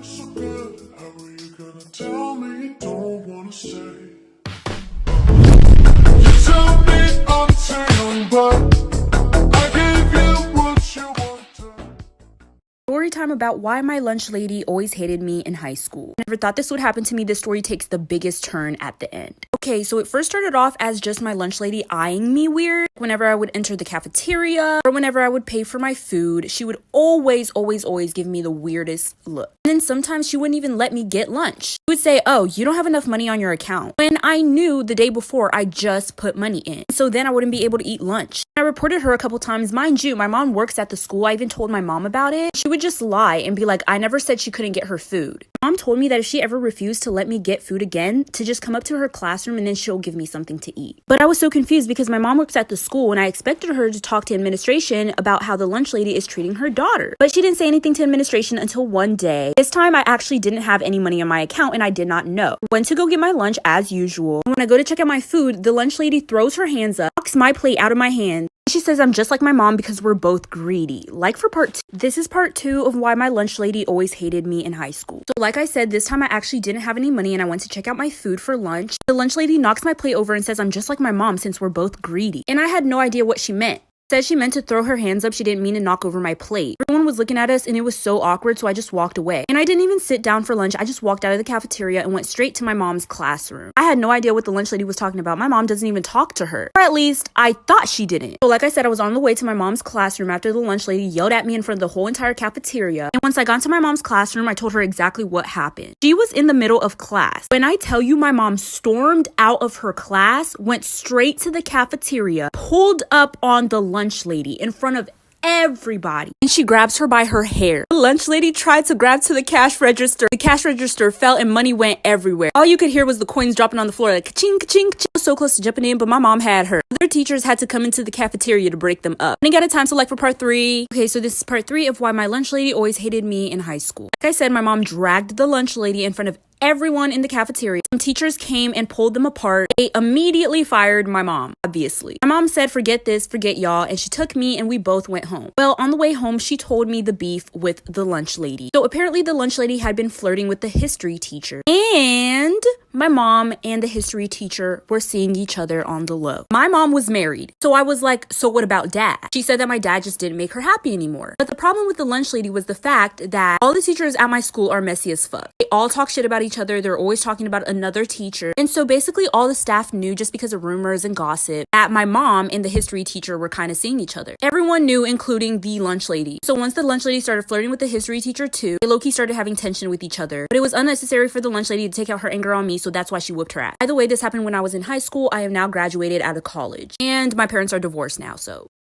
so good. How are you gonna tell me you don't wanna stay? You tell me I'm too young, but I gave you what you wanted. Story time about why my lunch lady always hated me in high school. Never thought this would happen to me. This story takes the biggest turn at the end. Okay, so it first started off as just my lunch lady eyeing me weird. Whenever I would enter the cafeteria or whenever I would pay for my food, she would always give me the weirdest look. And then sometimes she wouldn't even let me get lunch. She would say, "Oh, you don't have enough money on your account," when I knew the day before I just put money in. So then I wouldn't be able to eat lunch. I reported her a couple times. Mind you, my mom works at the school. I even told my mom about it. She would just lie and be like, "I never said she couldn't get her food." Mom told me that if she ever refused to let me get food again, to just come up to her classroom and then she'll give me something to eat. But I was so confused because my mom works at the school and I expected her to talk to administration about how the lunch lady is treating her daughter. But she didn't say anything to administration until one day. This time I actually didn't have any money on my account and I did not know. Went to go get my lunch as usual. When I go to check out my food, the lunch lady throws her hands up, knocks my plate out of my hand. She says I'm just like my mom because we're both greedy. Like for part 2. This is part 2 of why my lunch lady always hated me in high school. So like I said, this time I actually didn't have any money and I went to check out my food for lunch. The lunch lady knocks my plate over and says I'm just like my mom since we're both greedy. And I had no idea what she meant. Said she meant to throw her hands up. She didn't mean to knock over my plate. Everyone was looking at us and it was so awkward, so I just walked away. And I didn't even sit down for lunch. I just walked out of the cafeteria and went straight to my mom's classroom. I had no idea what the lunch lady was talking about. My mom doesn't even talk to her. Or at least I thought she didn't. So like I said, I was on the way to my mom's classroom after the lunch lady yelled at me in front of the whole entire cafeteria. And once I got to my mom's classroom, I told her exactly what happened. She was in the middle of class. When I tell you my mom stormed out of her class, went straight to the cafeteria, pulled up on the lunch lady in front of everybody, and she grabs her by her hair. The lunch lady tried to grab to the cash register. The cash register fell and money went everywhere. All you could hear was the coins dropping on the floor, like ka-ching, ka-ching, ka-ching. I was so close to jumping in, but my mom had her. Other teachers had to come into the cafeteria to break them up. I didn't get a time select for part 3. Okay, so this is part 3 of why my lunch lady always hated me in high school. Like I said, my mom dragged the lunch lady in front of everyone in the cafeteria. Some teachers came and pulled them apart. They immediately fired my mom, obviously. My mom said, "Forget this, forget y'all," and she took me and we both went home. Well, on the way home, she told me the beef with the lunch lady. So apparently the lunch lady had been flirting with the history teacher. And my mom and the history teacher were seeing each other on the low. My mom was married. So I was like, "So what about dad?" She said that my dad just didn't make her happy anymore. But the problem with the lunch lady was the fact that all the teachers at my school are messy as fuck. They all talk shit about each other. They're always talking about another teacher. And so basically all the staff knew, just because of rumors and gossip, that my mom and the history teacher were kind of seeing each other. Everyone knew, including the lunch lady. So once the lunch lady started flirting with the history teacher too, they low-key started having tension with each other. But it was unnecessary for the lunch lady to take out her anger on me, so that's why she whooped her ass. By the way, this happened when I was in high school. I am now graduated out of college. And my parents are divorced now, so